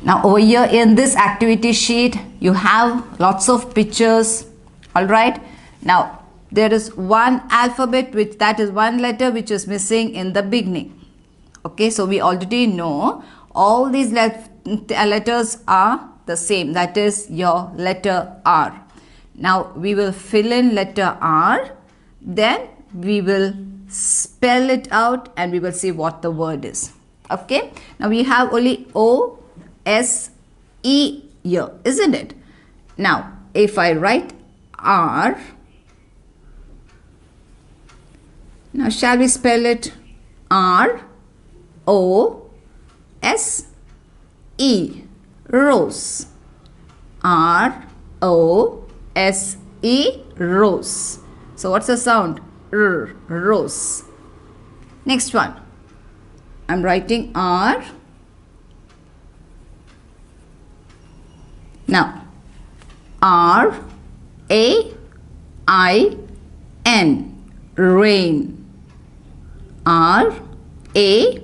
Now over here in this activity sheet, you have lots of pictures. Alright. Now there is one alphabet, which that is one letter which is missing in the beginning. Okay, so we already know all these letters are the same. That is your letter R. Now we will fill in letter R. Then we will spell it out and we will see what the word is. Okay. Now we have only O, S, E here, isn't it? Now if I write R, now shall we spell it? R, O, S, E, rose. R, O, S, E, rose. So what's the sound? R, rose. Next one. I'm writing R. Now, R, A, I, N, rain. R, A,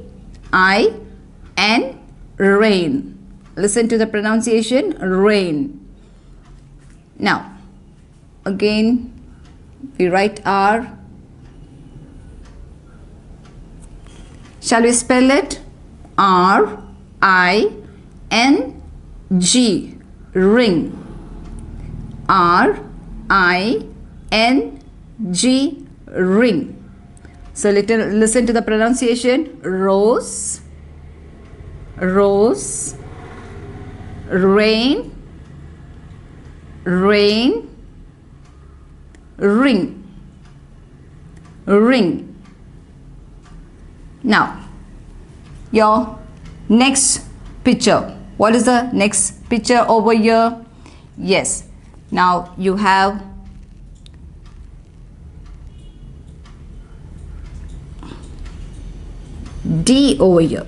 I, N, rain. Listen to the pronunciation, rain. Now, again, we write R. Shall we spell it? R, I, N, G, ring. R, I, N, G, ring. So listen to the pronunciation, rose, rose, rain, rain, ring, ring. Now, your next picture. What is the next picture over here? Yes. Now you have D over here.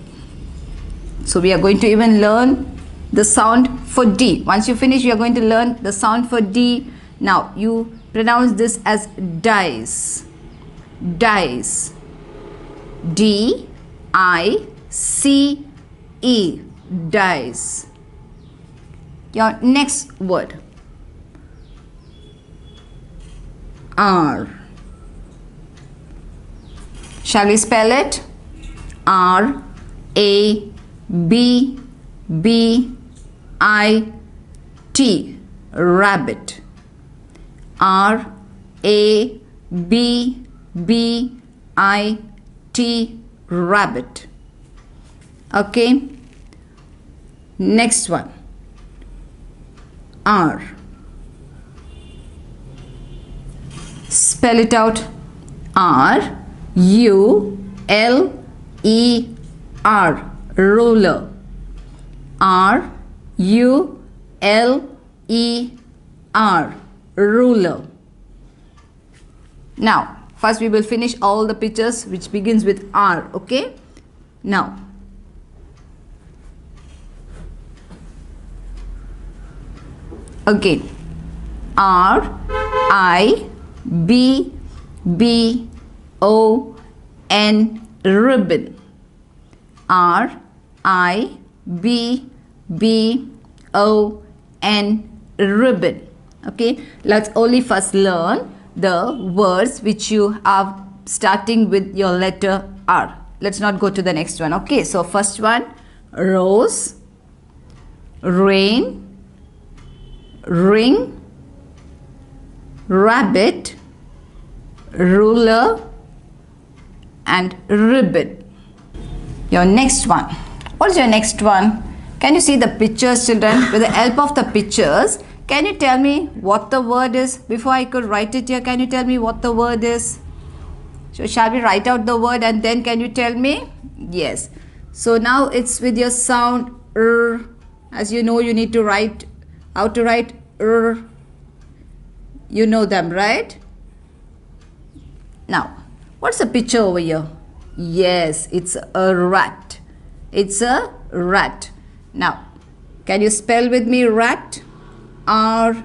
So we are going to even learn the sound for D. Once you finish, you are going to learn the sound for D. Now you pronounce this as dice. Dice. D, I, C, E. Dice. Your next word. R. Shall we spell it? R, A, B, B, I, T. Rabbit. R, A, B, B, I, T. Rabbit. Okay. Next one. R. Spell it out. R, U, L, E, R. Ruler. R, U, L, E, R. Ruler. Now, first we will finish all the pictures which begins with R. Okay. Now, again, R, I, B, B, O, N, ribbon. R, I, B, B, O, N, ribbon. Okay, let's only first learn the words which you are starting with your letter R. Let's not go to the next one. Okay, so first one, rose, rain, ring, rabbit, ruler, and ribbon. Your next one. What is your next one? Can you see the pictures, children? With the help of the pictures, can you tell me what the word is? Before I could write it here, can you tell me what the word is? So shall we write out the word and then can you tell me? Yes. So now it's with your sound R. As you know, you need to write how to write R. You know them, right? Now, what's the picture over here? Yes, it's a rat. It's a rat. Now, can you spell with me rat? R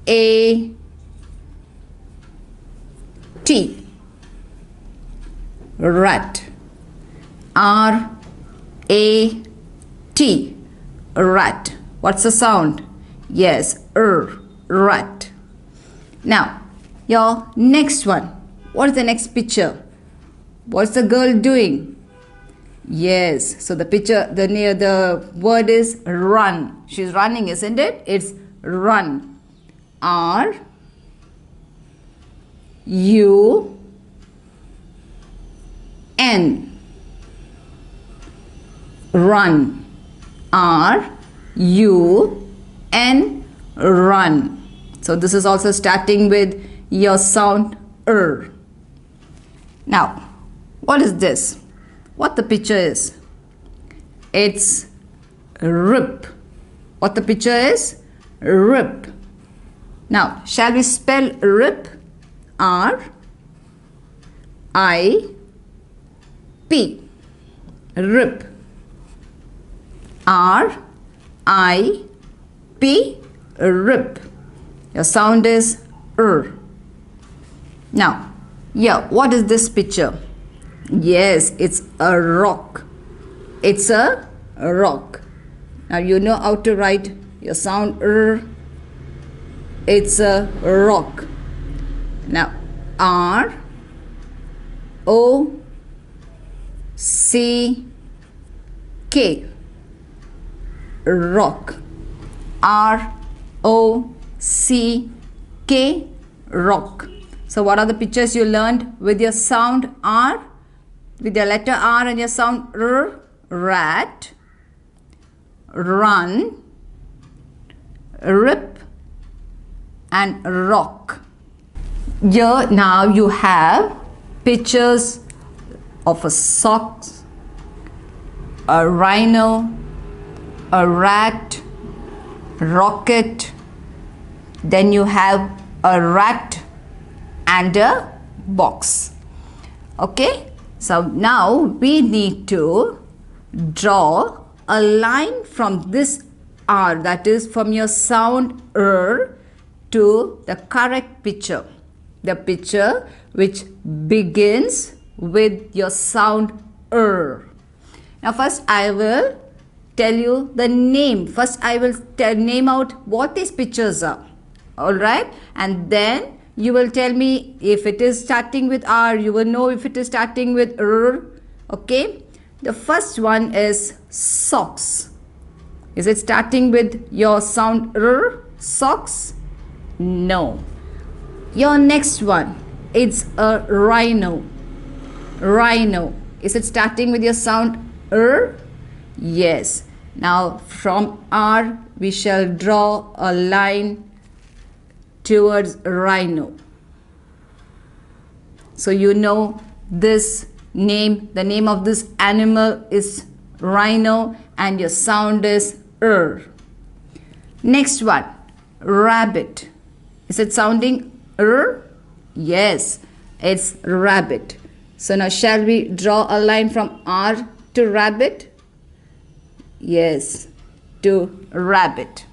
A T. Rat. R A T, rat. What's the sound? Yes, rat. Now, your next one. What's the next picture? What's the girl doing? Yes, so the picture, the word is run. She's running, isn't it? It's run. R U N, run. R U N, run. So this is also starting with your sound Now, what is this? What the picture is? It's rip. What the picture is? Rip. Now, shall we spell rip? R I P. Rip. R I P. Rip. Your sound is Now, yeah, what is this picture? Yes, it's a rock. It's a rock. Now you know how to write your sound It's a rock. Now R O C K, rock. R O C K, rock. So what are the pictures you learned with your sound R? With your letter R and your sound rat, run, rip, and rock. Here now you have pictures of a socks, a rhino, a rat, rocket. Then you have a rat and a box. Okay. So now we need to draw a line from this R, that is from your sound to the correct picture. The picture which begins with your sound Now first I will tell you the name. First I will name out what these pictures are. Alright? And then you will tell me if it is starting with R. You will know if it is starting with Okay. The first one is socks. Is it starting with your sound socks? No. Your next one, it's a rhino. Rhino. Is it starting with your sound Yes. Now from R we shall draw a line towards rhino. So you know this name, the name of this animal is rhino and your sound is Next one, rabbit. Is it sounding Yes, it's rabbit. So now shall we draw a line from R to rabbit? Yes, to rabbit.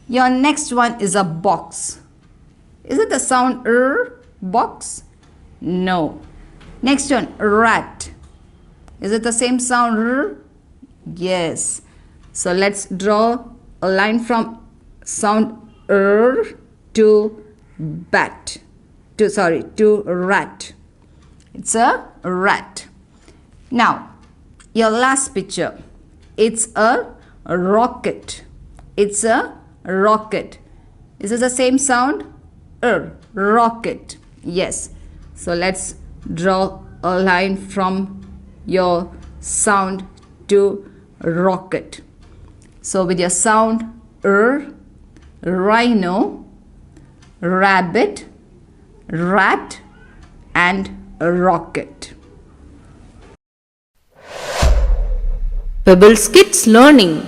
Your next one is a box. Is it the sound box? No. Next one, rat. Is it the same sound Yes. So let's draw a line from sound to bat. To rat. It's a rat. Now, your last picture. It's a rocket. It's a rocket. Is this the same sound? Rocket. Yes. So let's draw a line from your sound to rocket. So with your sound rhino, rabbit, rat, and rocket. Pebbles Kids Learning.